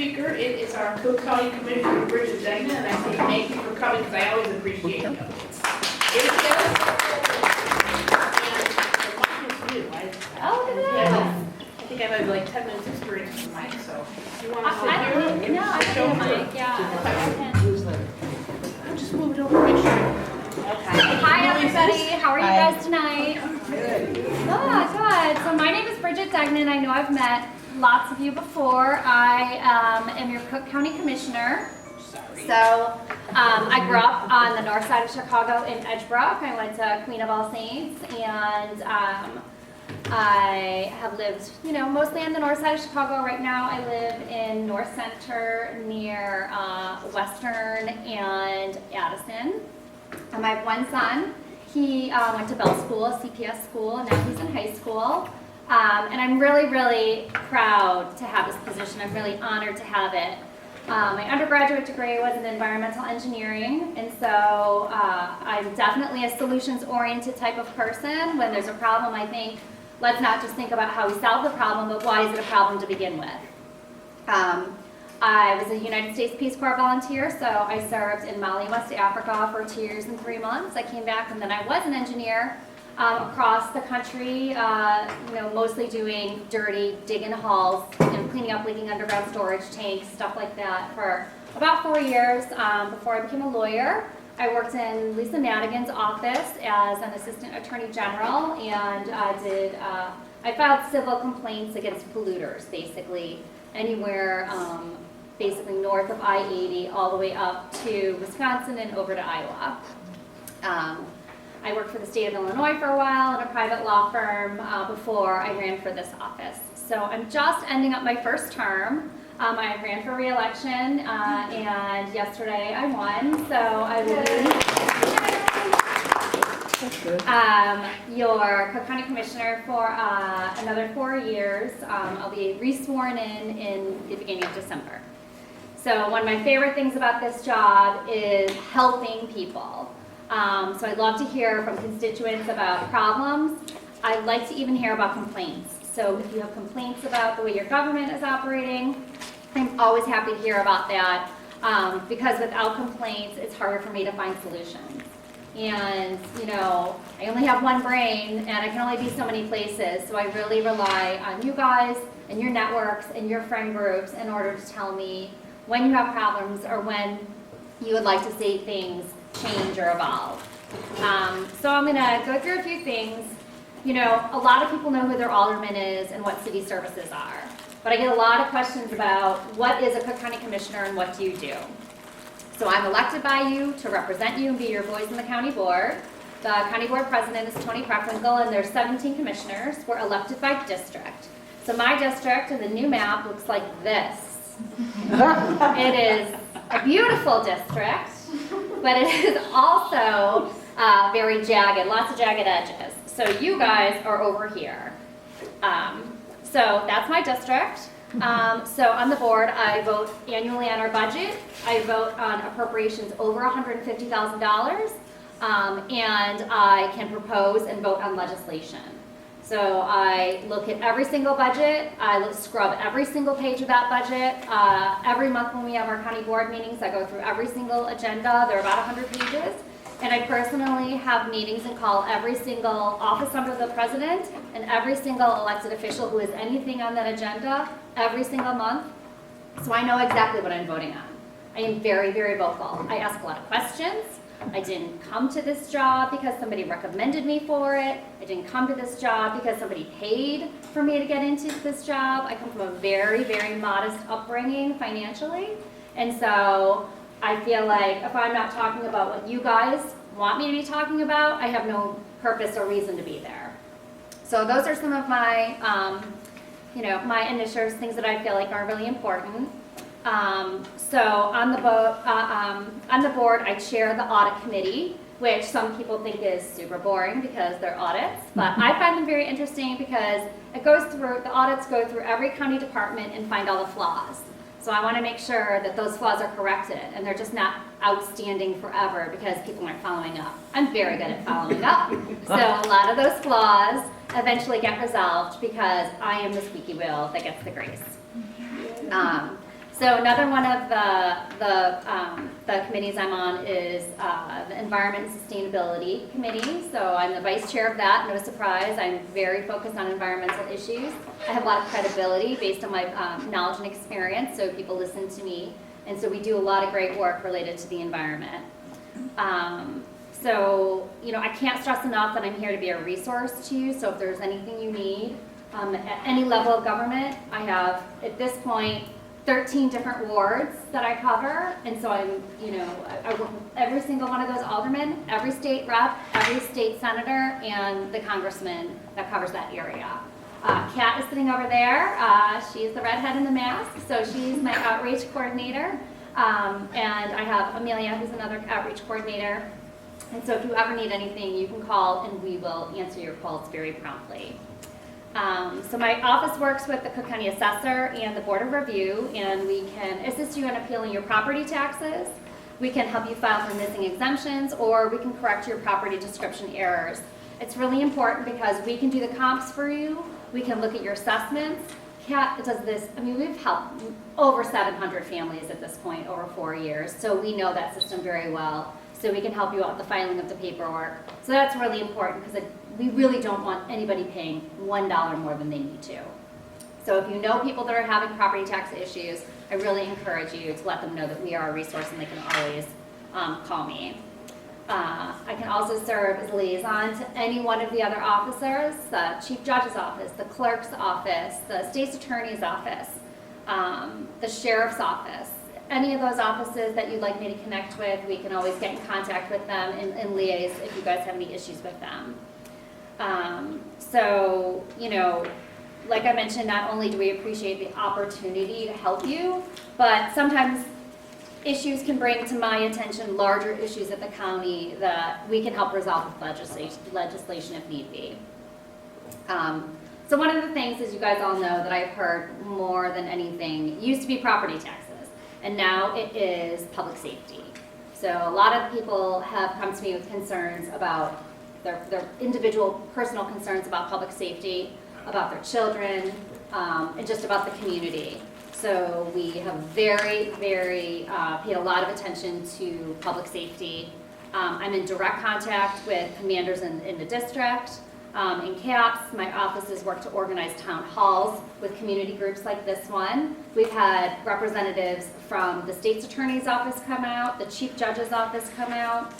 speaker, it is our Cook County Commissioner, Bridget Degnen, and I say thank you for coming, because I always appreciate you. It is. Oh, look at that. I think I've had like 10 minutes experience with the mic, so you want to sit I here? don't know. I Show don't me. know. Yeah. I'll just move it over, make sure. Okay. Hi, everybody. How are you guys tonight? Good. Good. So my name is Bridget Degnen. I know I've met lots of you before. I am your Cook County Commissioner. So I grew up on the north side of Chicago in Edgebrook. I went to Queen of All Saints, and I have lived, mostly on the north side of Chicago. Right now I live in North Center near Western and Addison. I have one son. He went to Bell School, a CPS school, and now he's in high school. And I'm really, really proud to have this position. I'm really honored to have it. My undergraduate degree was in environmental engineering, and so I'm definitely a solutions-oriented type of person. When there's a problem, I think, let's not just think about how we solve the problem, but why is it a problem to begin with? I was a United States Peace Corps volunteer, so I served in Mali, West Africa for 2 years and 3 months. I came back, and then I was an engineer across the country, mostly doing dirty digging halls, cleaning up leaking underground storage tanks, stuff like that for about 4 years before I became a lawyer. I worked in Lisa Madigan's office as an assistant attorney general, and I filed civil complaints against polluters, basically anywhere basically north of I-80 all the way up to Wisconsin and over to Iowa. I worked for the state of Illinois for a while in a private law firm before I ran for this office. So I'm just ending up my first term. I ran for re-election, and yesterday I won, so I will be your Cook County Commissioner for another 4 years. I'll be re-sworn in the beginning of December. So one of my favorite things about this job is helping people. So I love to hear from constituents about problems. I like to even hear about complaints. So if you have complaints about the way your government is operating, I'm always happy to hear about that because without complaints, it's harder for me to find solutions. And, I only have one brain and I can only be so many places. So I really rely on you guys and your networks and your friend groups in order to tell me when you have problems or when you would like to see things change or evolve. So I'm going to go through a few things. A lot of people know who their alderman is and what city services are. But I get a lot of questions about what is a Cook County Commissioner and what do you do? So I'm elected by you to represent you and be your voice in the county board. The county board president is Tony Preckwinkle, and there's 17 commissioners. We're elected by district. So my district in the new map looks like this. It is a beautiful district, but it is also very jagged, lots of jagged edges. So you guys are over here. So that's my district. So on the board, I vote annually on our budget. I vote on appropriations over $150,000, and I can propose and vote on legislation. So I look at every single budget. I scrub every single page of that budget. Every month when we have our county board meetings, I go through every single agenda. They're about 100 pages. And I personally have meetings and call every single office under the president and every single elected official who has anything on that agenda every single month. So I know exactly what I'm voting on. I am very, very vocal. I ask a lot of questions. I didn't come to this job because somebody recommended me for it. I didn't come to this job because somebody paid for me to get into this job. I come from a very, very modest upbringing financially. And so I feel like if I'm not talking about what you guys want me to be talking about, I have no purpose or reason to be there. So those are some of my, my initiatives, things that I feel like are really important. So on the board, I chair the Audit Committee, which some people think is super boring because they're audits, but I find them very interesting because the audits go through every county department and find all the flaws. So I want to make sure that those flaws are corrected and they're just not outstanding forever because people aren't following up. I'm very good at following up. So a lot of those flaws eventually get resolved because I am the squeaky wheel that gets the grease. So another one of the committees I'm on is the Environment and Sustainability Committee. So I'm the vice chair of that, no surprise. I'm very focused on environmental issues. I have a lot of credibility based on my knowledge and experience, so people listen to me. And so we do a lot of great work related to the environment. So, I can't stress enough that I'm here to be a resource to you. So if there's anything you need at any level of government, I have, at this point, 13 different wards that I cover, and so I work with every single one of those aldermen, every state rep, every state senator, and the congressman that covers that area. Kat is sitting over there. She's the redhead in the mask, so she's my outreach coordinator. And I have Amelia, who's another outreach coordinator. And so if you ever need anything, you can call, and we will answer your calls very promptly. So my office works with the Cook County Assessor and the Board of Review, and we can assist you in appealing your property taxes. We can help you file for missing exemptions, or we can correct your property description errors. It's really important because we can do the comps for you. We can look at your assessments. Kat does this. We've helped over 700 families at this point over 4 years, so we know that system very well. So we can help you out with the filing of the paperwork. So that's really important because we really don't want anybody paying $1 more than they need to. So if you know people that are having property tax issues, I really encourage you to let them know that we are a resource and they can always call me. I can also serve as liaison to any one of the other officers, the Chief Judge's office, the Clerk's office, the State's Attorney's office, the Sheriff's office. Any of those offices that you'd like me to connect with, we can always get in contact with them and liaise if you guys have any issues with them. Like I mentioned, not only do we appreciate the opportunity to help you, but sometimes issues can bring to my attention larger issues at the county that we can help resolve with legislation if need be. So one of the things, as you guys all know, that I've heard more than anything used to be property taxes, and now it is public safety. So a lot of people have come to me with concerns about their individual personal concerns about public safety, about their children, and just about the community. So we have very, very paid a lot of attention to public safety. I'm in direct contact with commanders in the district. In CAPS, my offices work to organize town halls with community groups like this one. We've had representatives from the State's Attorney's office come out, the Chief Judge's office come out,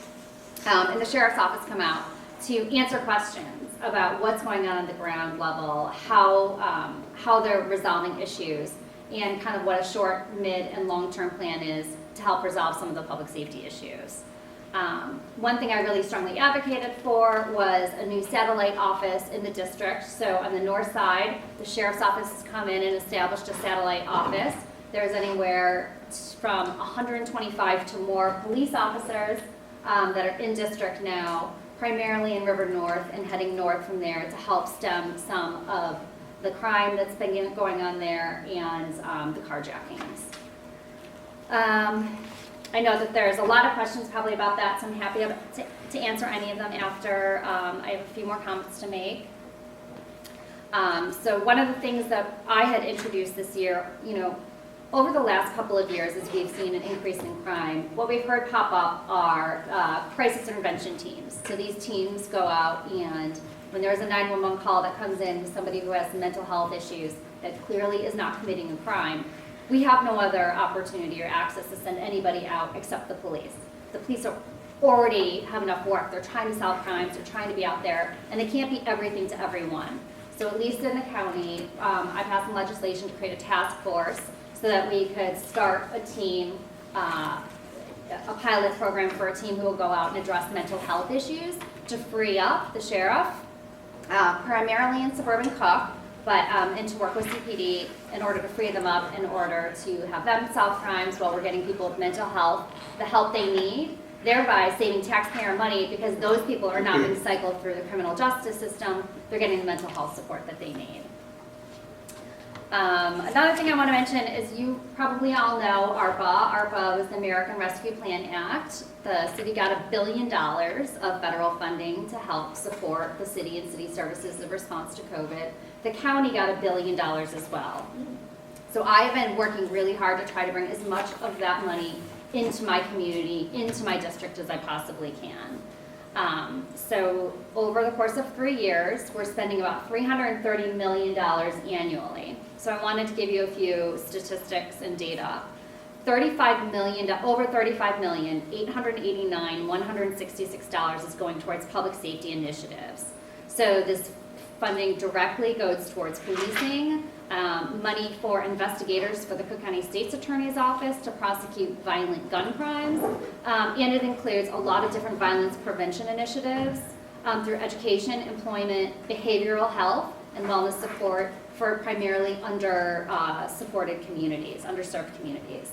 and the Sheriff's office come out to answer questions about what's going on the ground level, how they're resolving issues, and kind of what a short, mid, and long-term plan is to help resolve some of the public safety issues. One thing I really strongly advocated for was a new satellite office in the district. So on the north side, the Sheriff's office has come in and established a satellite office. There's anywhere from 125 to more police officers that are in district now, primarily in River North and heading north from there to help stem some of the crime that's been going on there and the carjackings. I know that there's a lot of questions probably about that, so I'm happy to answer any of them after I have a few more comments to make. So one of the things that I had introduced this year, over the last couple of years as we've seen an increase in crime, what we've heard pop up are crisis intervention teams. So these teams go out, and when there's a 911 call that comes in with somebody who has mental health issues that clearly is not committing a crime, we have no other opportunity or access to send anybody out except the police. The police already have enough work. They're trying to solve crimes, they're trying to be out there, and they can't be everything to everyone. So at least in the county, I passed some legislation to create a task force so that we could start a team, a pilot program for a team who will go out and address mental health issues to free up the sheriff, primarily in suburban Cook, but and to work with CPD in order to free them up, in order to have them solve crimes while we're getting people with mental health the help they need, thereby saving taxpayer money because those people are not being cycled through the criminal justice system. They're getting the mental health support that they need. Another thing I want to mention is you probably all know ARPA. ARPA was the American Rescue Plan Act. The city got $1 billion of federal funding to help support the city and city services in response to COVID. The county got $1 billion as well. So I have been working really hard to try to bring as much of that money into my community, into my district as I possibly can. So over the course of 3 years, we're spending about $330 million annually. So I wanted to give you a few statistics and data. $35 million, over $35 million, $889,166 is going towards public safety initiatives. So this funding directly goes towards policing, money for investigators for the Cook County State's Attorney's Office to prosecute violent gun crimes, and it includes a lot of different violence prevention initiatives through education, employment, behavioral health, and wellness support for primarily supported communities, underserved communities.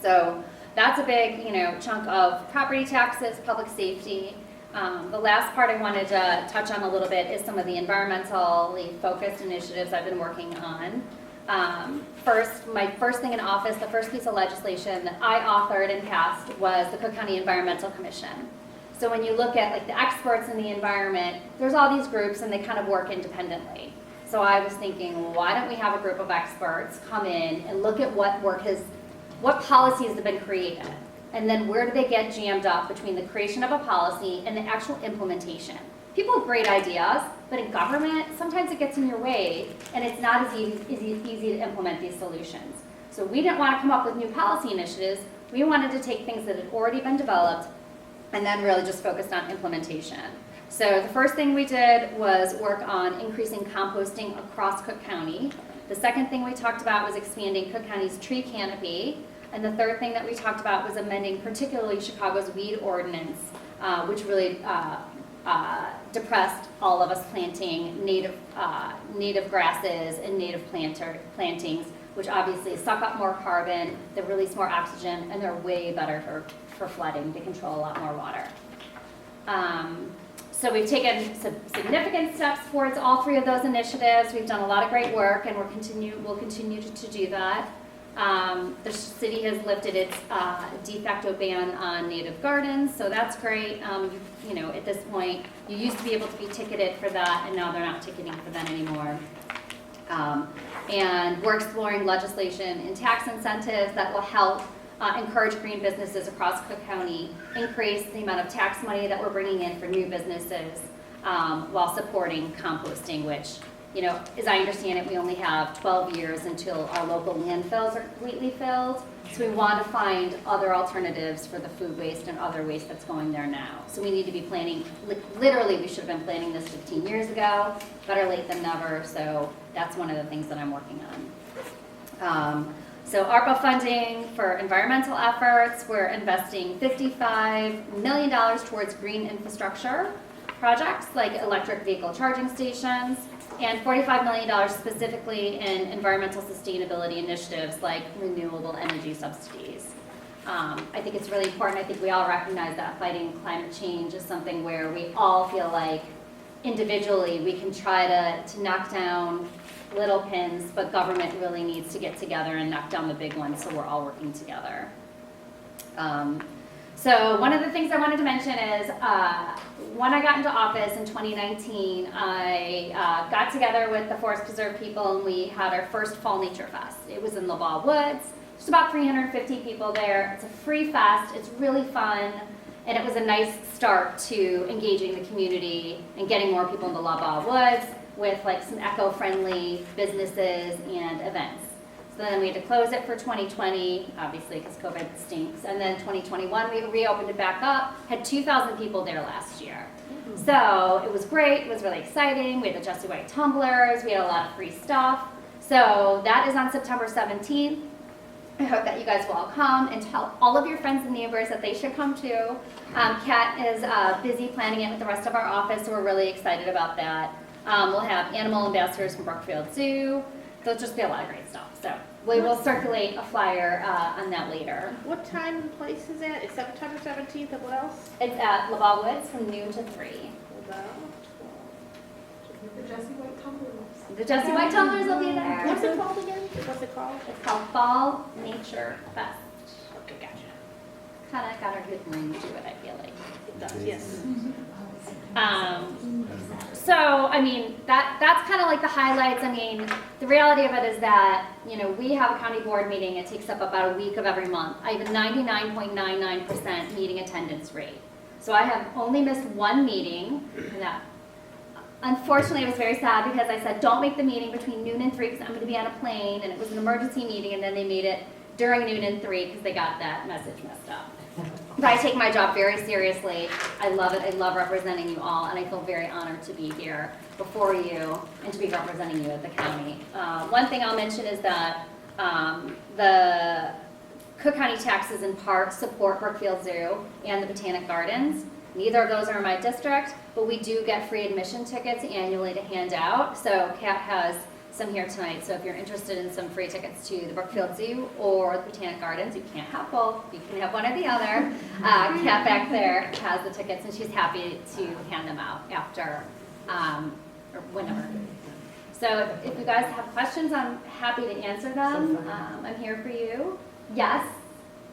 So that's a big, chunk of property taxes, public safety. The last part I wanted to touch on a little bit is some of the environmentally focused initiatives I've been working on. My first thing in office, the first piece of legislation that I authored and passed was the Cook County Environmental Commission. So when you look at the experts in the environment, there's all these groups and they kind of work independently. So I was thinking, why don't we have a group of experts come in and look at what policies have been created? And then where do they get jammed up between the creation of a policy and the actual implementation? People have great ideas, but in government, sometimes it gets in your way, and it's not as easy to implement these solutions. So we didn't want to come up with new policy initiatives. We wanted to take things that had already been developed and then really just focused on implementation. So the first thing we did was work on increasing composting across Cook County. The second thing we talked about was expanding Cook County's tree canopy. And the third thing that we talked about was amending particularly Chicago's weed ordinance, which really depressed all of us planting native grasses and native plantings, which obviously suck up more carbon, they release more oxygen, and they're way better for flooding. They control a lot more water. So we've taken some significant steps towards all three of those initiatives. We've done a lot of great work, and we'll continue to do that. The city has lifted its de facto ban on native gardens, so that's great. At this point, you used to be able to be ticketed for that, and now they're not ticketing for that anymore. And we're exploring legislation and tax incentives that will help encourage green businesses across Cook County, increase the amount of tax money that we're bringing in for new businesses while supporting composting, which, as I understand it, we only have 12 years until our local landfills are completely filled. So we want to find other alternatives for the food waste and other waste that's going there now. So we need to be planning, literally we should have been planning this 15 years ago, better late than never. So that's one of the things that I'm working on. So ARPA funding for environmental efforts, we're investing $55 million towards green infrastructure projects like electric vehicle charging stations, and $45 million specifically in environmental sustainability initiatives like renewable energy subsidies. I think it's really important. I think we all recognize that fighting climate change is something where we all feel like individually we can try to knock down little pins, but government really needs to get together and knock down the big ones so we're all working together. So one of the things I wanted to mention is when I got into office in 2019, I got together with the Forest Preserve people and we had our first Fall Nature Fest. It was in LaBaugh Woods. There's about 350 people there. It's a free fest. It's really fun. And it was a nice start to engaging the community and getting more people into LaBaugh Woods with some eco-friendly businesses and events. So then we had to close it for 2020, obviously because COVID stinks. And then 2021, we reopened it back up, had 2,000 people there last year. Mm-hmm. So it was great, it was really exciting. We had the Jesse White tumblers, we had a lot of free stuff. So that is on September 17th. I hope that you guys will all come and tell all of your friends and neighbors that they should come too. Kat is busy planning it with the rest of our office, so we're really excited about that. We'll have animal ambassadors from Brookfield Zoo. There'll just be a lot of great stuff. So we will circulate a flyer on that later. What time and place is that? It's September 17th, and what else? It's at LaBaugh Woods from noon to 3. The Jesse White tumblers. The Jesse White tumblers will be there. What's it called again? What's it called? It's called Fall Nature Fest. Okay, gotcha. Kind of got a good ring to it, I feel like. It does, yes. So, I mean, that's kind of like the highlights. I mean, the reality of it is that, you know, we have a county board meeting. It takes up about a week of every month. I have a 99.99% meeting attendance rate. So I have only missed one meeting, and that, unfortunately, it was very sad because I said, don't make the meeting between noon and 3 because I'm going to be on a plane, and it was an emergency meeting, and then they made it during noon and 3 because they got that message messed up. But I take my job very seriously. I love it. I love representing you all, and I feel very honored to be here before you and to be representing you at the county. One thing I'll mention is that the Cook County Taxes and Parks support Brookfield Zoo and the Botanic Gardens. Neither of those are in my district, but we do get free admission tickets annually to hand out. So Kat has some here tonight, so if you're interested in some free tickets to the Brookfield Zoo or the Botanic Gardens, you can't have both, you can have one or the other. Kat back there has the tickets, and she's happy to hand them out after, or whenever. So if you guys have questions, I'm happy to answer them. I'm here for you. Yes?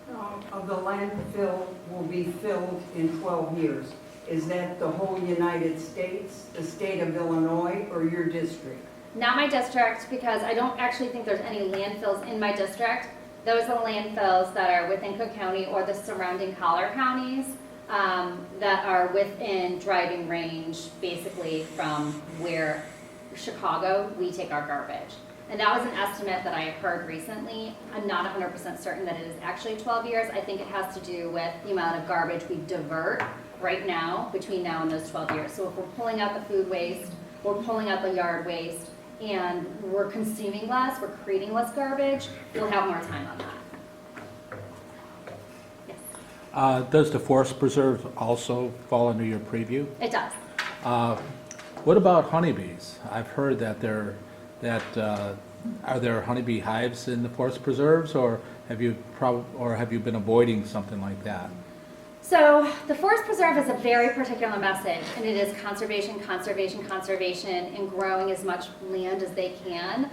The landfill will be filled in 12 years. Is that the whole United States, the state of Illinois, or your district? Not my district, because I don't actually think there's any landfills in my district. Those are landfills that are within Cook County or the surrounding collar counties that are within driving range, basically from where Chicago, we take our garbage. And that was an estimate that I heard recently. I'm not 100% certain that it is actually 12 years. I think it has to do with the amount of garbage we divert right now, between now and those 12 years. So if we're pulling out the food waste, we're pulling out the yard waste, and we're consuming less, we're creating less garbage, we'll have more time on that. Yes. Does the forest preserve also fall under your preview? It does. What about honeybees? I've heard that are there honeybee hives in the forest preserves, or have you been avoiding something like that? So the forest preserve is a very particular message, and it is conservation, conservation, conservation, and growing as much land as they can.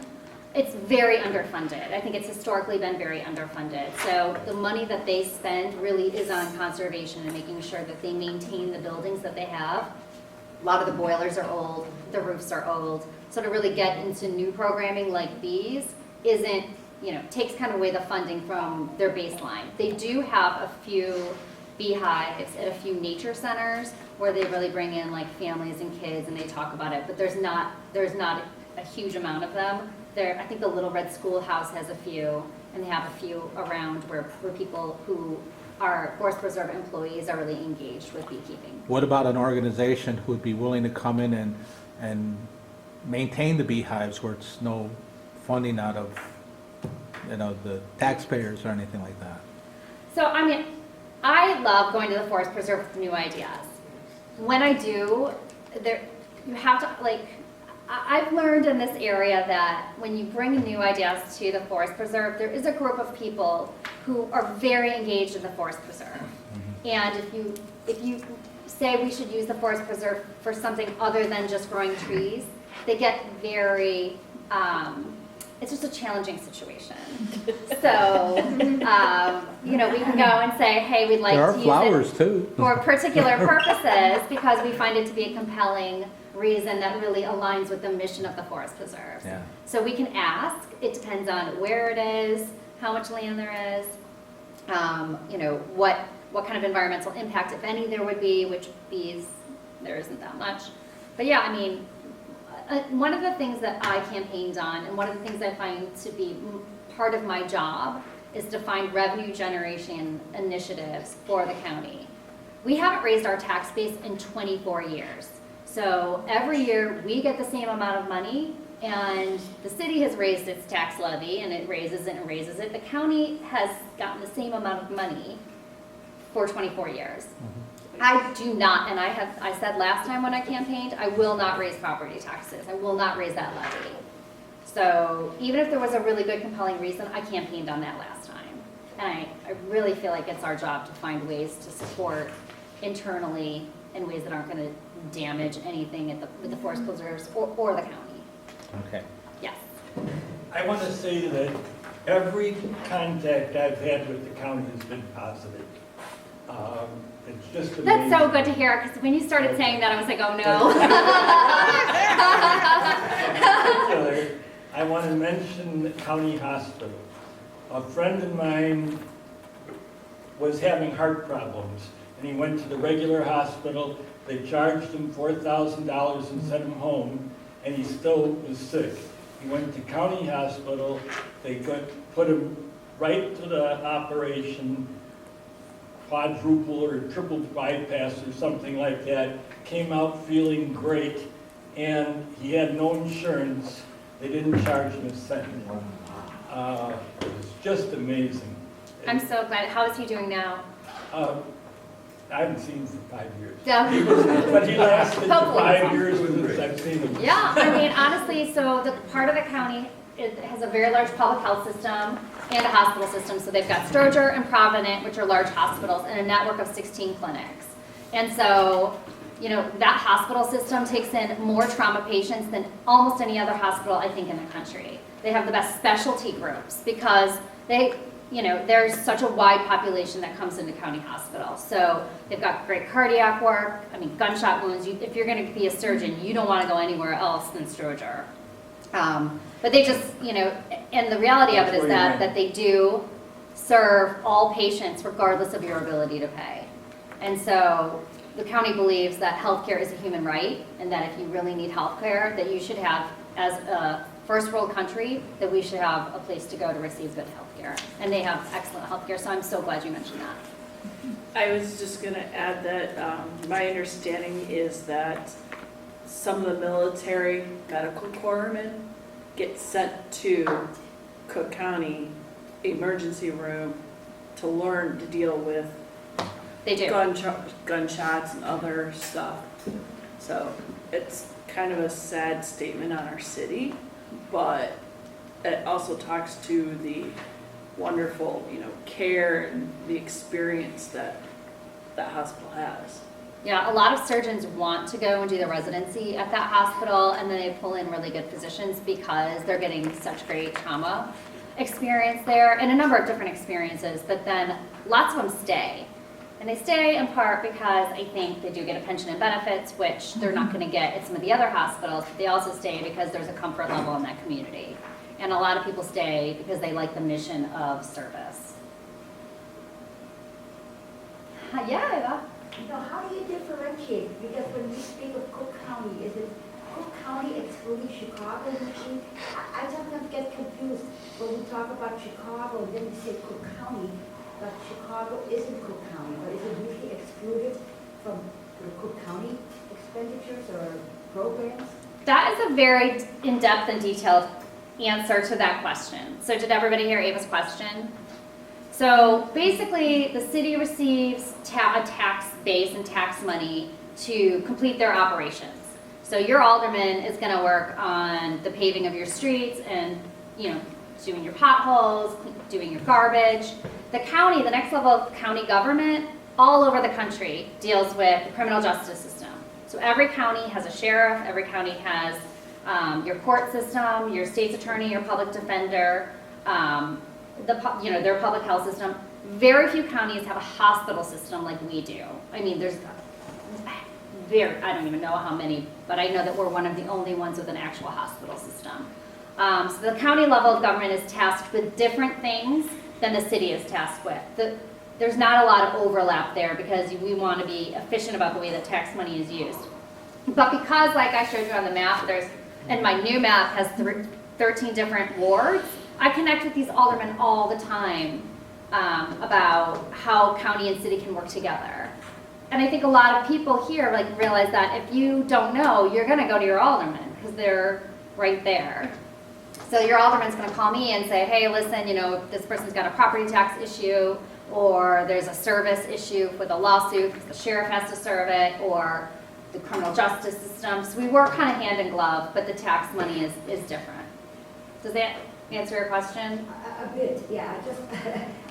It's very underfunded. I think it's historically been very underfunded. So the money that they spend really is on conservation and making sure that they maintain the buildings that they have. A lot of the boilers are old, the roofs are old. So to really get into new programming like these isn't, takes kind of away the funding from their baseline. They do have a few beehives at a few nature centers where they really bring in like families and kids and they talk about it, but there's not a huge amount of them. I think the Little Red Schoolhouse has a few, and they have a few around where people who are forest preserve employees are really engaged with beekeeping. What about an organization who would be willing to come in and maintain the beehives where it's no funding out of the taxpayers or anything like that? So I love going to the forest preserve with new ideas. When I do, you have to, I've learned in this area that when you bring new ideas to the forest preserve, there is a group of people who are very engaged in the forest preserve. Mm-hmm. And if you say we should use the forest preserve for something other than just growing trees, they get very, it's just a challenging situation. So, we can go and say, hey, we'd like to use flowers it too for particular purposes because we find it to be a compelling reason that really aligns with the mission of the forest preserve. Yeah. So we can ask. It depends on where it is, how much land there is, what kind of environmental impact, if any, there would be, which bees, there isn't that much. But yeah, one of the things that I campaigned on, and one of the things I find to be part of my job, is to find revenue generation initiatives for the county. We haven't raised our tax base in 24 years. So every year we get the same amount of money, and the city has raised its tax levy, and it raises it and raises it. The county has gotten the same amount of money for 24 years. Mm-hmm. I do not, and I said last time when I campaigned, I will not raise property taxes. I will not raise that levy. So even if there was a really good compelling reason, I campaigned on that last time. And I really feel like it's our job to find ways to support internally in ways that aren't going to damage anything with the forest preserves or the county. Okay. Yes. I want to say that every contact I've had with the county has been positive. It's just amazing. That's so good to hear, because when you started saying that, I was like, oh no. want to mention the county hospital. A friend of mine was having heart problems, and he went to the regular hospital. They charged him $4,000 and sent him home, and he still was sick. He went to county hospital. They put him right to the operation, quadruple or triple bypass or something like that. Came out feeling great, and he had no insurance. They didn't charge him a cent. It was just amazing. I'm so glad. How is he doing now? I haven't seen him for 5 years. Yeah. But he lasted Hopefully. 5 years since I've seen him. Yeah, I mean, honestly, so the part of the county, it has a very large public health system and a hospital system. So they've got Stroger and Provident, which are large hospitals, and a network of 16 clinics. And so, you know, that hospital system takes in more trauma patients than almost any other hospital, I think, in the country. They have the best specialty groups because they, you know, there's such a wide population that comes into county hospital. So they've got great cardiac work. I mean, gunshot wounds. If you're going to be a surgeon, you don't want to go anywhere else than Stroger. But they just, you know, and the reality of it is that they do serve all patients regardless of your ability to pay. And so the county believes that healthcare is a human right, and that if you really need healthcare, that you should have, as a first world country, that we should have a place to go to receive good healthcare. And they have excellent healthcare, so I'm so glad you mentioned that. I was just going to add that my understanding is that some of the military medical corpsmen get sent to Cook County emergency room to learn to deal with They do. gunshots and other stuff. So it's kind of a sad statement on our city, but it also talks to the wonderful, you know, care and the experience that that hospital has. Yeah, a lot of surgeons want to go and do their residency at that hospital, and then they pull in really good physicians because they're getting such great trauma experience there and a number of different experiences, but then lots of them stay. And they stay in part because I think they do get a pension and benefits, which they're not going to get at some of the other hospitals, but they also stay because there's a comfort level in that community. And a lot of people stay because they like the mission of service. Yeah, Now, how do you differentiate? Because when we speak of Cook County, is it Cook County excluding Chicago usually? I sometimes get confused when we talk about Chicago, then we say Cook County, but Chicago isn't Cook County, but is it usually excluded from the Cook County expenditures or programs? that is a very in-depth and detailed answer to that question. So did everybody hear Ava's question? So basically, the city receives a tax base and tax money to complete their operations. So your alderman is going to work on the paving of your streets and, you know, doing your potholes, doing your garbage. The county, the next level of county government, all over the country deals with the criminal justice system. So every county has a sheriff, every county has your court system, your state's attorney, your public defender, their public health system. Very few counties have a hospital system like we do. I mean, there's I don't even know how many, but I know that we're one of the only ones with an actual hospital system. So the county level of government is tasked with different things than the city is tasked with. There's not a lot of overlap there because we want to be efficient about the way that tax money is used. But because, like I showed you on the map, and my new map has 13 different wards, I connect with these aldermen all the time about how county and city can work together. And I think a lot of people here realize that if you don't know, you're going to go to your alderman because they're right there. So your alderman's going to call me and say, hey, listen, you know, this person's got a property tax issue, or there's a service issue with a lawsuit because the sheriff has to serve it, or the criminal justice system. So we work kind of hand in glove, but the tax money is different. Does that answer your question? A bit, yeah. Just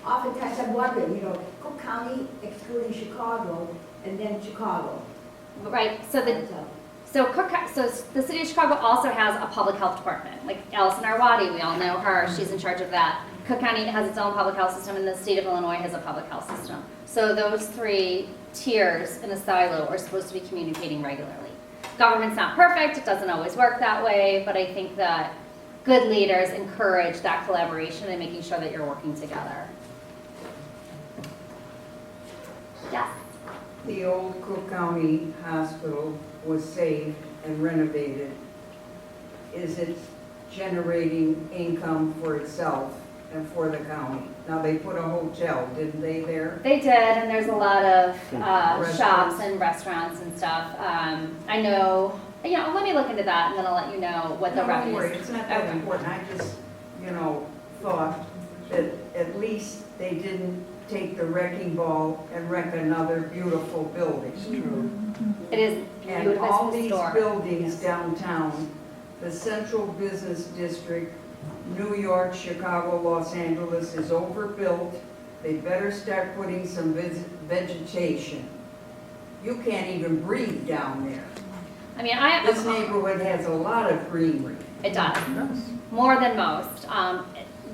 oftentimes I'm wondering, you know, Cook County excluding Chicago, and then Chicago. Right. So the city of Chicago also has a public health department. Like Allison Arwadi, we all know her. She's in charge of that. Cook County has its own public health system, and the state of Illinois has a public health system. So those three tiers in a silo are supposed to be communicating regularly. Government's not perfect. It doesn't always work that way, but I think that good leaders encourage that collaboration and making sure that you're working together. Yes. The old Cook County Hospital was saved and renovated. Is it generating income for itself and for the county? Now, they put a hotel, didn't they, there? They did, and there's a lot of Restaurants. shops and restaurants and stuff. I know, let me look into that, and then I'll let you know what the No, don't revenue worry, is. it's not that Okay. important. I just, thought that at least they didn't take the wrecking ball and wreck another beautiful building. It is And beautiful, all it's these historic. buildings downtown, the Central Business District, New York, Chicago, Los Angeles is overbuilt. They better start putting some vegetation. You can't even breathe down there. I mean, This neighborhood has a lot of greenery. it does, more than most.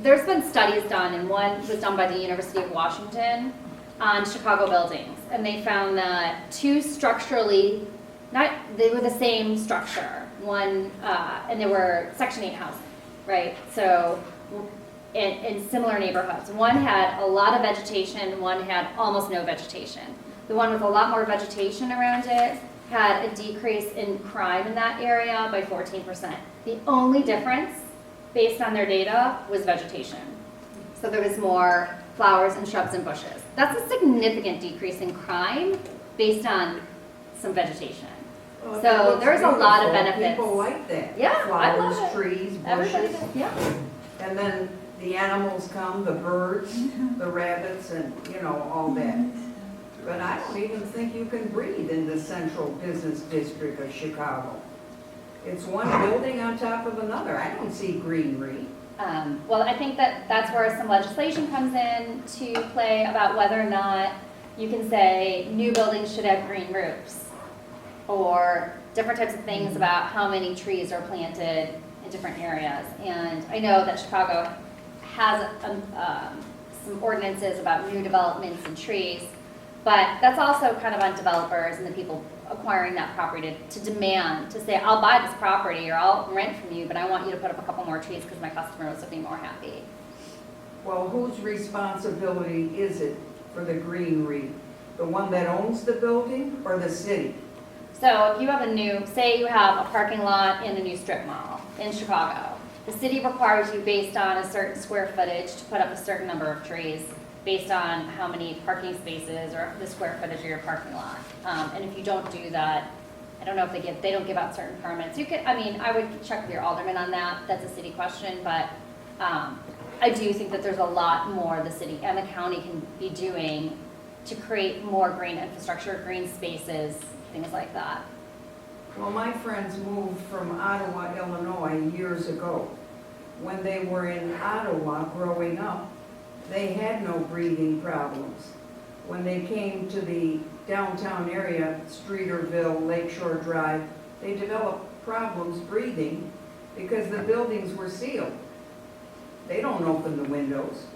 There's been studies done, and one was done by the University of Washington on Chicago buildings, and they found that two structurally, they were the same structure, one, and they were Section 8 housing, right? So, in similar neighborhoods. One had a lot of vegetation, one had almost no vegetation. The one with a lot more vegetation around it had a decrease in crime in that area by 14%. The only difference, based on their data, was vegetation. So there was more flowers and shrubs and bushes. That's a significant decrease in crime based on some vegetation. Well, it So looks there's a lot of beautiful. benefits. People like that. Yeah, I love Flowers, it. trees, Everybody bushes. does, yeah. And then the animals come, the birds, the rabbits, and, all that. But I don't even think you can breathe in the Central Business District of Chicago. It's one building on top of another. I don't see greenery. Well, I think that's where some legislation comes in to play about whether or not you can say new buildings should have green roofs, or different types of things about how many trees are planted in different areas. And I know that Chicago has some ordinances about new developments and trees, but that's also kind of on developers and the people acquiring that property to demand, to say, I'll buy this property or I'll rent from you, but I want you to put up a couple more trees because my customer was be more happy. Well, whose responsibility is it for the greenery? The one that owns the building or the city? So if you have say you have a parking lot in a new strip mall in Chicago, the city requires you, based on a certain square footage, to put up a certain number of trees based on how many parking spaces or the square footage of your parking lot. And if you don't do that, I don't know if they don't give out certain permits. I would check with your alderman on that. That's a city question, but I do think that there's a lot more the city and the county can be doing to create more green infrastructure, green spaces, things like that. Well, my friends moved from Ottawa, Illinois years ago. When they were in Ottawa growing up, they had no breathing problems. When they came to the downtown area, Streeterville, Lakeshore Drive, they developed problems breathing because the buildings were sealed. They don't open the windows.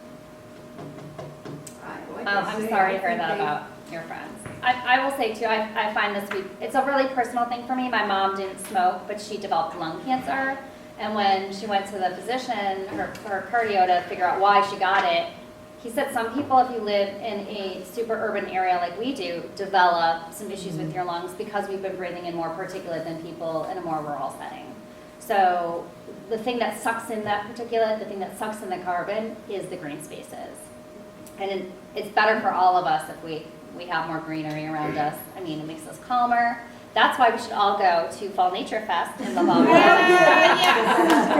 I'm sorry to hear that about your friends. I will say too, I find it's a really personal thing for me. My mom didn't smoke, but she developed lung cancer. And when she went to the physician, her cardio, to figure out why she got it, he said some people, if you live in a super urban area like we do, develop some issues with your lungs because we've been breathing in more particulate than people in a more rural setting. So the thing that sucks in that particulate, the thing that sucks in the carbon is the green spaces. And it's better for all of us if we have more greenery around us. I mean, it makes us calmer. That's why we should all go to Fall Nature Fest in the fall.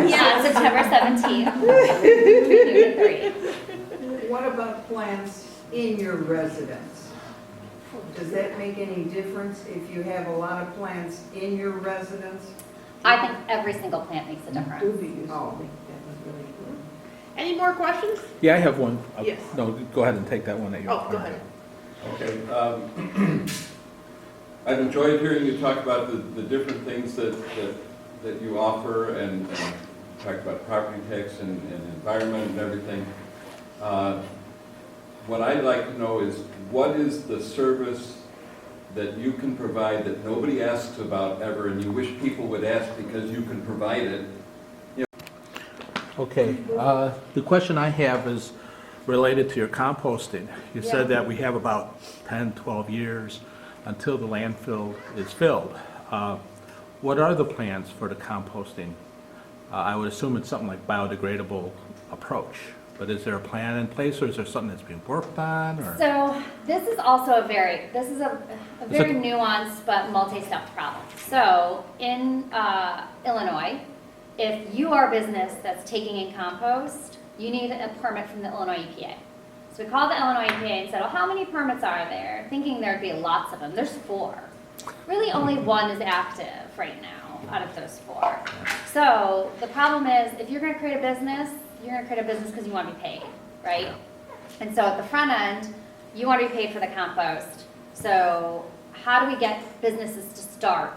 Yeah, September 17th, 3 to 3. What about plants in your residence? Does that make any difference if you have a lot of plants in your residence? I think every single plant makes a difference. Oh. Any more questions? Yeah, I have one. Yes. No, go ahead and take that one that you're. Oh, go ahead. Okay. I've enjoyed hearing you talk about the different things that you offer and talk about property tax and environment and everything. What I'd like to know is, what is the service that you can provide that nobody asks about ever and you wish people would ask because you can provide it? Okay, the question I have is related to your composting. You said that we have about 10, 12 years until the landfill is filled. What are the plans for the composting? I would assume it's something like biodegradable approach, but is there a plan in place, or is there something that's being worked on, or? So this is also a very nuanced but multi-step problem. So in Illinois, if you are a business that's taking in compost, you need a permit from the Illinois EPA. So we called the Illinois EPA and said, well, how many permits are there? Thinking there'd be lots of them. There's 4. Really only 1 is active right now out of those 4. So the problem is, if you're gonna create a business, you're gonna create a business because you want to be paid, right? And so at the front end, you want to be paid for the compost. So how do we get businesses to start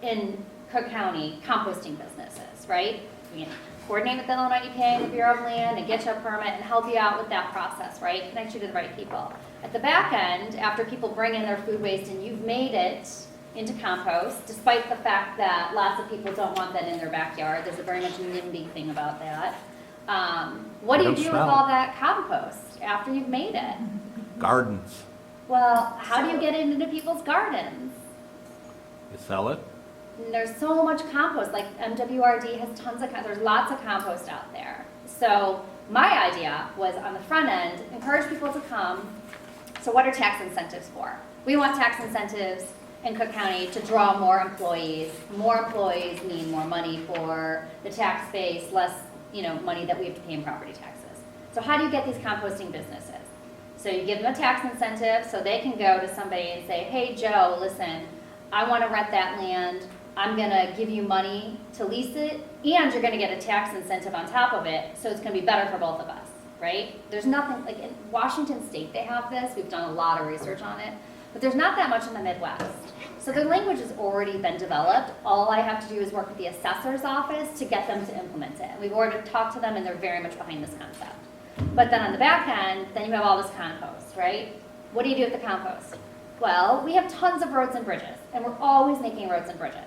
in Cook County composting businesses, right? We can coordinate with the Illinois EPA and the Bureau of Land and get you a permit and help you out with that process, right? Connect you to the right people. At the back end, after people bring in their food waste and you've made it into compost, despite the fact that lots of people don't want that in their backyard, there's a very much NIMBY thing about that. What do you do with all that compost after you've made it? Gardens. Well, how do you get it into people's gardens? You sell it? And there's so much compost, like MWRD has tons of, there's lots of compost out there. So my idea was on the front end, encourage people to come. So what are tax incentives for? We want tax incentives in Cook County to draw more employees. More employees mean more money for the tax base, less money that we have to pay in property taxes. So how do you get these composting businesses? So you give them a tax incentive so they can go to somebody and say, hey Joe, listen, I want to rent that land. I'm going to give you money to lease it, and you're going to get a tax incentive on top of it, so it's going to be better for both of us, right? There's nothing, like in Washington State they have this, we've done a lot of research on it, but there's not that much in the Midwest. So the language has already been developed. All I have to do is work with the assessor's office to get them to implement it. We've already talked to them, and they're very much behind this concept. But then on the back end, then you have all this compost, right? What do you do with the compost? Well, we have tons of roads and bridges, and we're always making roads and bridges.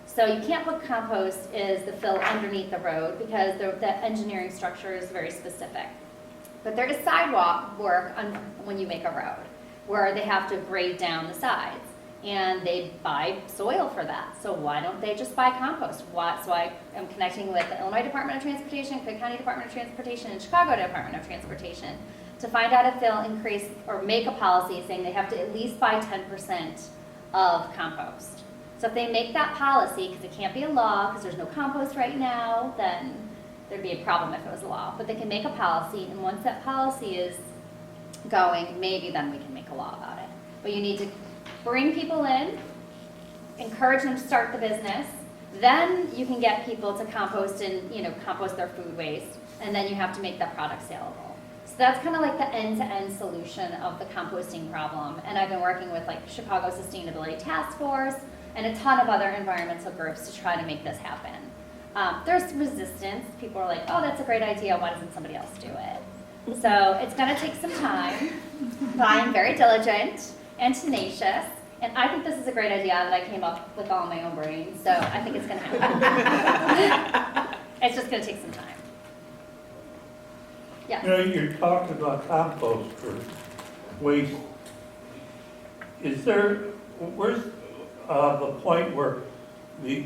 So you can't put compost as the fill underneath the road because the engineering structure is very specific. But there is sidewalk work when you make a road where they have to grade down the sides, and they buy soil for that. So why don't they just buy compost? So I am connecting with the Illinois Department of Transportation, Cook County Department of Transportation, and Chicago Department of Transportation to find out if they'll increase or make a policy saying they have to at least buy 10% of compost. So if they make that policy, because it can't be a law, because there's no compost right now, then there'd be a problem if it was a law. But they can make a policy, and once that policy is going, maybe then we can make a law about it. But you need to bring people in, encourage them to start the business, then you can get people to compost and compost their food waste, and then you have to make that product saleable. So that's kind of like the end-to-end solution of the composting problem. And I've been working with like Chicago Sustainability Task Force and a ton of other environmental groups to try to make this happen. There's resistance. People are like, oh, that's a great idea. Why doesn't somebody else do it? So it's going to take some time, but I'm very diligent and tenacious. And I think this is a great idea that I came up with all my own brain. So I think it's going to happen. It's just going to take some time. Yeah. You're talking about compost for waste. Where's the point where the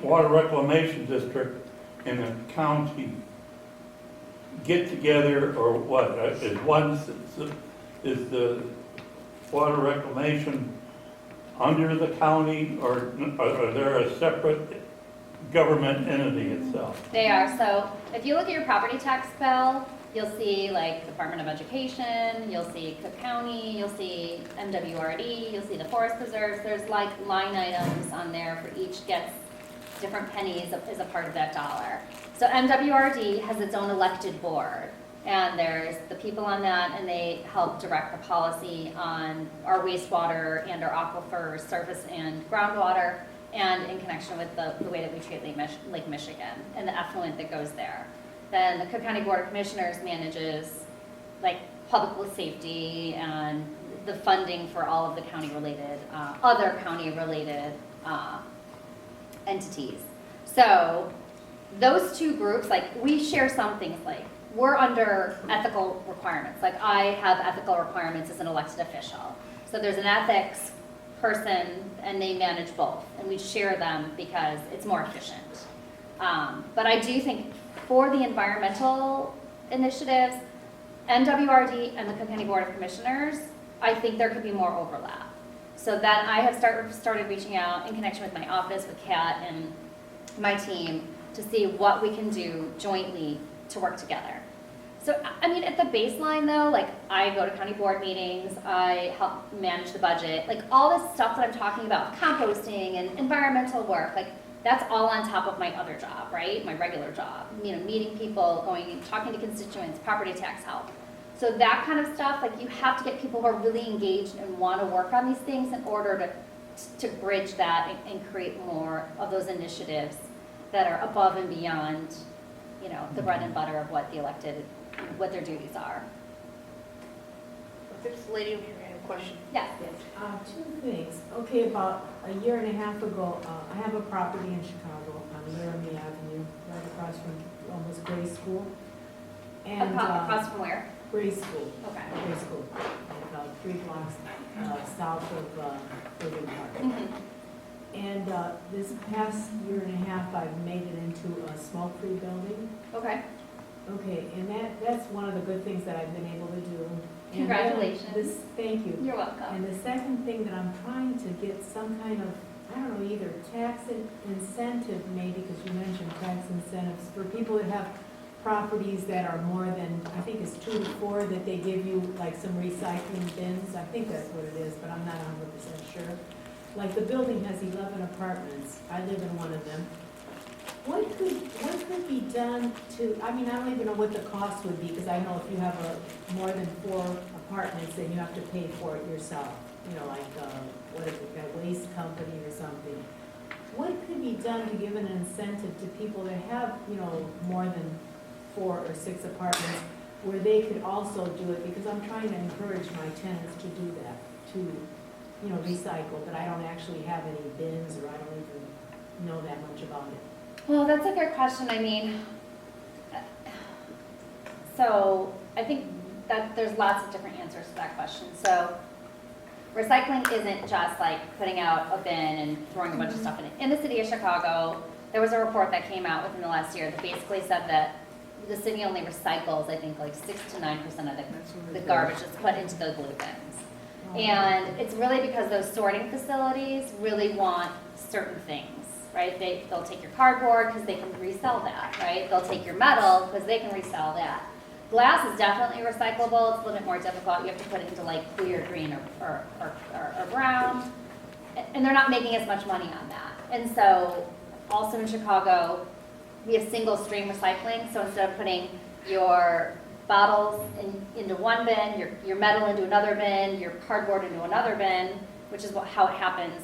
water reclamation district and the county get together, or what? Is the water reclamation under the county, or are there a separate government entity itself? They are. So if you look at your property tax bill, you'll see like Department of Education, you'll see Cook County, you'll see MWRD, you'll see the Forest Preserves. There's like line items on there for each gets different pennies as a part of that dollar. So MWRD has its own elected board, and there's the people on that, and they help direct the policy on our wastewater and our aquifer surface and groundwater, and in connection with the way that we treat Lake Michigan and the effluent that goes there. Then the Cook County Board of Commissioners manages like public safety and the funding for all of the county-related, other county-related entities. So those two groups, like, we share some things, like, we're under ethical requirements. Like, I have ethical requirements as an elected official. So there's an ethics person, and they manage both, and we share them because it's more efficient. But I do think for the environmental initiatives, NWRD and the Cook County Board of Commissioners, I think there could be more overlap. So then I have started reaching out in connection with my office, with Kat and my team, to see what we can do jointly to work together. So, I mean, at the baseline though, like, I go to county board meetings, I help manage the budget, like, all this stuff that I'm talking about, composting and environmental work, like, that's all on top of my other job, right? My regular job, you know, meeting people, going and talking to constituents, property tax help. So that kind of stuff, like, you have to get people who are really engaged and want to work on these things in order to bridge that and create more of those initiatives that are above and beyond, you know, the bread and butter of what the elected, what their duties are. This lady over here had a question. Yes. Two things. Okay, about a year and a half ago, I have a property in Chicago on Laramie Avenue, right across from almost Gray School. And Across from where? Gray School, Okay. Gray School, like 3 blocks south of Irving Park. Mm-hmm. And this past year and a half, I've made it into a smoke-free building. Okay. Okay, and that's one of the good things that I've been able to do. And Congratulations. thank you. You're welcome. And the second thing that I'm trying to get some kind of, I don't know, either tax incentive maybe, because you mentioned tax incentives, for people that have properties that are more than, I think it's 2 to 4, that they give you like some recycling bins. I think that's what it is, but I'm not 100% sure. Like, the building has 11 apartments. I live in one of them. What could be done to, I mean, I don't even know what the cost would be, because I know if you have more than 4 apartments, then you have to pay for it yourself. You know, like, what is it, a waste company or something. What could be done to give an incentive to people that have, you know, more than 4 or 6 apartments, where they could also do it? Because I'm trying to encourage my tenants to do that, to, you know, recycle, but I don't actually have any bins, or I don't even know that much about it. Well, that's a good question. I mean, so I think that there's lots of different answers to that question. So recycling isn't just like putting out a bin and throwing a bunch of stuff in it. In the city of Chicago, there was a report that came out within the last year that basically said that the city only recycles, I think, like 6 to 9% of the garbage that's put into the blue bins. And it's really because those sorting facilities really want certain things, right? They'll take your cardboard because they can resell that, right? They'll take your metal because they can resell that. Glass is definitely recyclable. It's a little bit more difficult. You have to put it into like clear green or brown. And they're not making as much money on that. And so also in Chicago, we have single stream recycling. So instead of putting your bottles into one bin, your metal into another bin, your cardboard into another bin, which is how it happens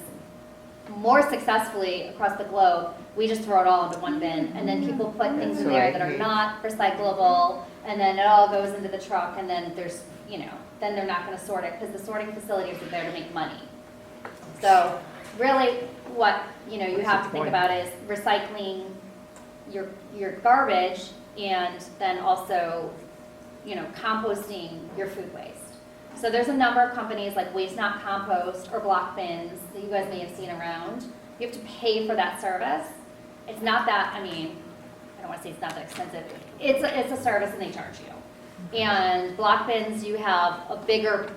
more successfully across the globe, we just throw it all into one bin, and then people put things in there that are not recyclable, and then it all goes into the truck, and then there's, you know, then they're not going to sort it because the sorting facilities are there to make money. So really what, you know, you have to think about is recycling your garbage, and then also, you know, composting your food waste. So there's a number of companies like Waste Not Compost or Block Bins that you guys may have seen around. You have to pay for that service. It's not that, I mean, I don't want to say it's not that expensive. It's a service and they charge you. And Block Bins, you have a bigger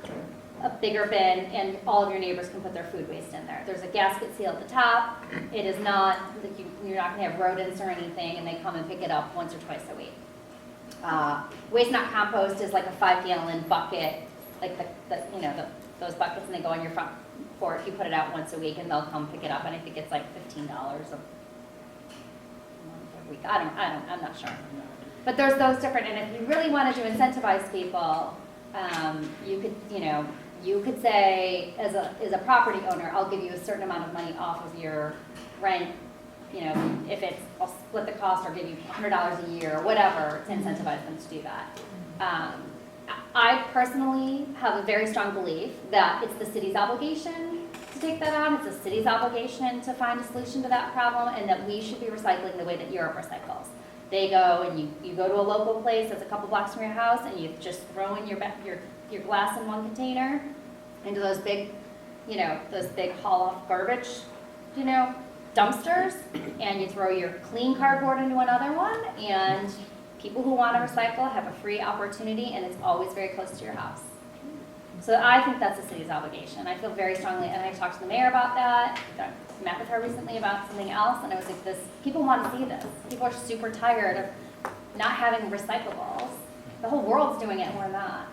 bin, and all of your neighbors can put their food waste in there. There's a gasket seal at the top. It is not, like you're not going to have rodents or anything, and they come and pick it up once or twice a week. Waste Not Compost is like a 5-gallon bucket, like those buckets, and they go on your front porch. You put it out once a week, and they'll come pick it up, and I think it's like $15 a week. I'm not sure. But there's those different, and if you really wanted to incentivize people, you could say, as a property owner, I'll give you a certain amount of money off of your rent. You know, if it's, I'll split the cost or give you $100 a year or whatever to incentivize them to do that. I personally have a very strong belief that it's the city's obligation to take that on. It's the city's obligation to find a solution to that problem, and that we should be recycling the way that Europe recycles. They go and you go to a local place that's a couple blocks from your house, and you just throw in your glass in one container into those big, those big haul-off garbage, dumpsters, and you throw your clean cardboard into another one, and people who want to recycle have a free opportunity, and it's always very close to your house. So I think that's the city's obligation. I feel very strongly, and I talked to the mayor about that. I met with her recently about something else, and I was like, people want to see this. People are super tired of not having recyclables. The whole world's doing it, and we're not.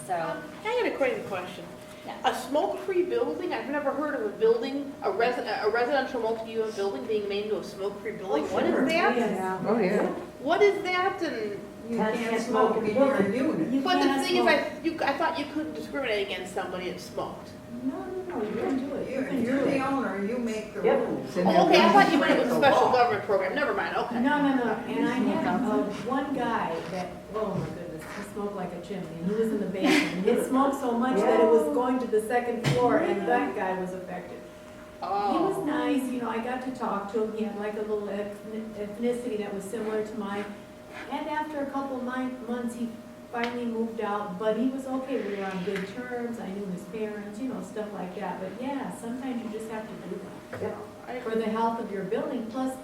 So, I got a crazy question. yeah. A smoke-free building? I've never heard of a building, a residential multi-unit building being made into a smoke-free building. What is that? Yeah. Oh, yeah. What is that? And You can't smoke in your unit. but the can't thing smoke. is, I thought you couldn't discriminate against somebody that smoked. No, you can do it. You can do You're the it. owner, you make the Yep. rules. Oh, okay, I thought you meant it was a special government program. Never mind, okay. No, and I had one guy that, oh my goodness, he smoked like a chimney, and he was in the basement. He smoked so much that it was going to the second floor, and that guy was affected. He was Oh. nice, I got to talk to him, he had like a little ethnicity that was similar to mine. And after a couple of months, he finally moved out, but he was okay, we were on good terms, I knew his parents, stuff like that. But yeah, sometimes you just have to do that. For the health of your building, plus,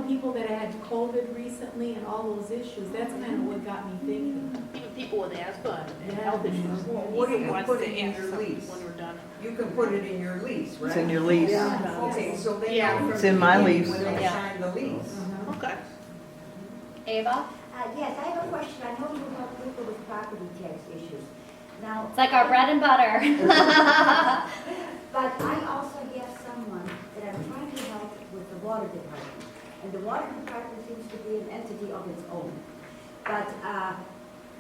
people that had COVID recently and all those issues, that's kind of what got me thinking. Even people with asthma and Yeah. health issues. Well, what do you Wants put to in ask your something lease? when we're done. You can put it in your lease, right? It's in your lease. Okay, so they Yeah. know from It's the in my beginning lease. when they Yeah. sign the lease. Okay. Ava? Yes, I have a question. I know you help people with property tax issues. Now, It's like our bread and butter. but I also have someone that I'm trying to help with the water department. And the water department seems to be an entity of its own. But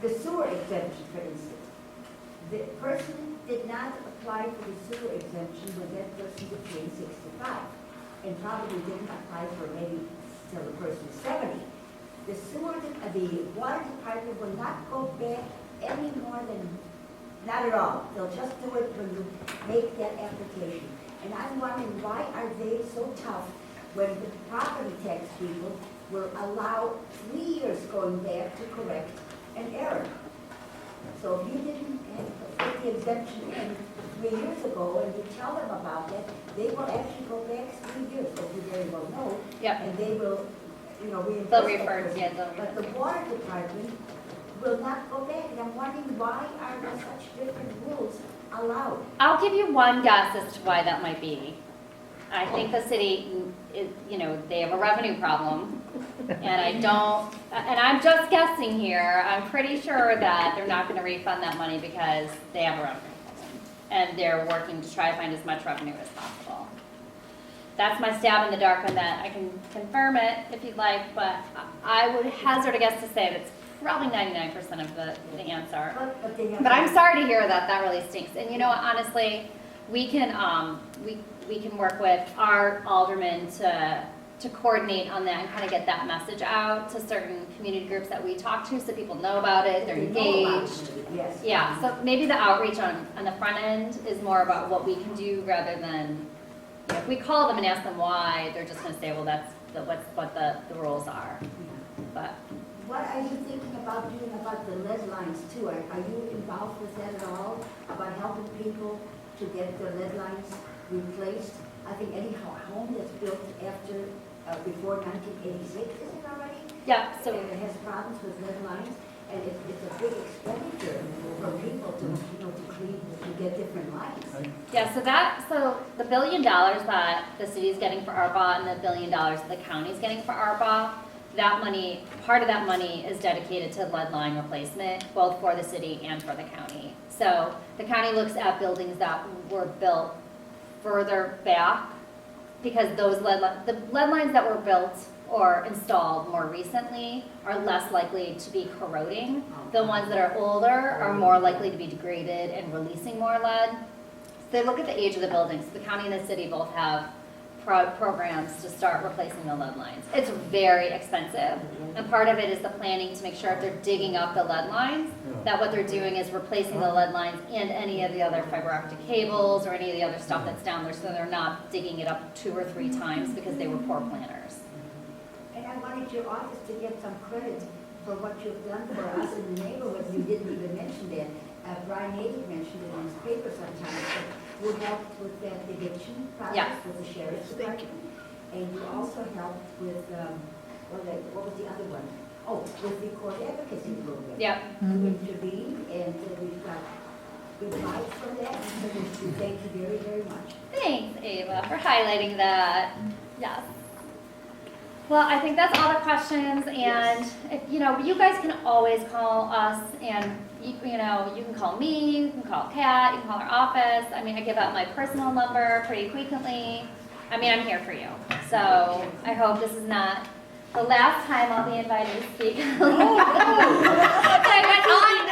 the sewer exemption, for instance, the person did not apply for the sewer exemption when that person became 65, and probably didn't apply for maybe till the person's 70. The water department will not go back any more than, not at all. They'll just do it when you make that application. And I'm wondering, why are they so tough when the property tax people will allow 3 years going back to correct an error? So if you didn't get the exemption in 3 years ago and you tell them about that, they will actually go back 3 years, as you very well know. Yep. And they will, reimburse They'll that refer, person. yeah, they'll But the refer. water department will not go back, and I'm wondering, why are there such different rules allowed? I'll give you one guess as to why that might be. I think the city, they have a revenue problem, and I'm just guessing here, I'm pretty sure that they're not gonna refund that money because they have a revenue problem. And they're working to try to find as much revenue as possible. That's my stab in the dark on that. I can confirm it if you'd like, but I would hazard a guess to say that's probably 99% of the answer. But they have. But I'm sorry to hear that. That really stinks. And honestly, we can we can work with our aldermen to coordinate on that and kind of get that message out to certain community groups that we talk to, so people know about it. They're They know about engaged. it, yes. Yeah. So maybe the outreach on the front end is more about what we can do rather than if we call them and ask them why, they're just going to say, well, that's what the rules are. But What are you thinking about doing about the lead lines too? Are you involved with that at all? About helping people to get their lead lines replaced? I think any home that's built before 1986, is it already? yeah, so And it has problems with lead lines, and it's a big expenditure for people to clean, to get different lines. yeah, so the $1 billion that the city's getting for ARPA and the $1 billion that the county's getting for ARPA, that money, part of that money is dedicated to lead line replacement, both for the city and for the county. So the county looks at buildings that were built further back, because the lead lines that were built or installed more recently are less likely to be corroding. The ones that are older are more likely to be degraded and releasing more lead. So they look at the age of the buildings. The county and the city both have programs to start replacing the lead lines. It's very expensive, and part of it is the planning to make sure if they're digging up the lead lines, that what they're doing is replacing the lead lines and any of the other fiber optic cables or any of the other stuff that's down there, so they're not digging it up 2 or 3 times because they were poor planners. And I wanted your office to get some credit for what you've done for us in the neighborhood. You didn't even mention that. Brian Natick mentioned it in his paper sometimes, but you helped with that eviction Yeah. process with the sheriff's department. And you also helped with, what was the other one? Oh, with the court advocacy program. Yep. You intervened, and we've got good vibes from that, so we thank you very, very much. Thanks, Ava, for highlighting that. Yes. Well, I think that's all the questions, and if, you know, you guys can always call us, and you know, you can call me, you can call Kat, you can call our office. I mean, I give out my personal number pretty frequently. I mean, I'm here for you. So I hope this is not the last time I'll be invited to speak. I went on